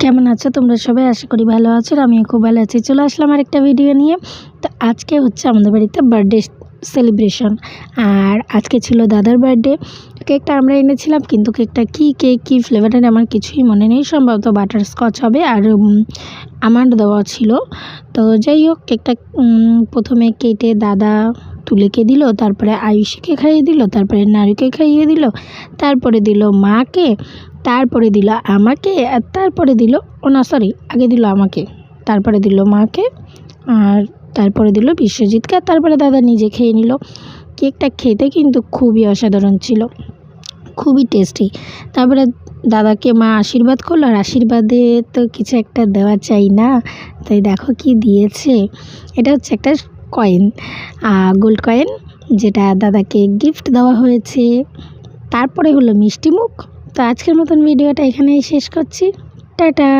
কেমন আছো তোমরা সবাই? আশা করি ভালো আছো। আমিও খুব ভালো আছি। চলে আসলাম আরেকটা ভিডিও নিয়ে। তো আজকে হচ্ছে আমাদের বাড়িতে বার্থডে সেলিব্রেশন, আর আজকে ছিল দাদার বার্থডে। কেকটা আমরা এনেছিলাম, কিন্তু কেকটা কী ফ্লেভারের আমার কিছুই মনে নেই। সম্ভবত বাটারস্কচ হবে, আর আমন্ড দেওয়া ছিল। তো যাই হোক, কেকটা প্রথমে কেটে দাদা তুলেকে দিল, তারপরে আয়ুষীকে খাইয়ে দিল, তারপরে নারুকে খাইয়ে দিল, তারপরে দিল মাকে, তারপরে দিল আমাকে, আর তারপরে দিল আগে দিল আমাকে, তারপরে দিল মাকে, আর তারপরে দিল বিশ্বজিৎকে, আর তারপরে দাদা নিজে খেয়ে নিল। কেকটা খেতে কিন্তু খুবই অসাধারণ ছিল, খুবই টেস্টি। তারপরে দাদাকে মা আশীর্বাদ করলো, আর আশীর্বাদে তো কিছু একটা দেওয়া চাই না, তাই দেখো কি দিয়েছে। এটা হচ্ছে একটা কয়েন, গোল্ড কয়েন, যেটা দাদাকে গিফট দেওয়া হয়েছে। তারপরে হলো মিষ্টি মুখ। তো আজকের মতন ভিডিওটা এখানেই শেষ করছি। টাটা।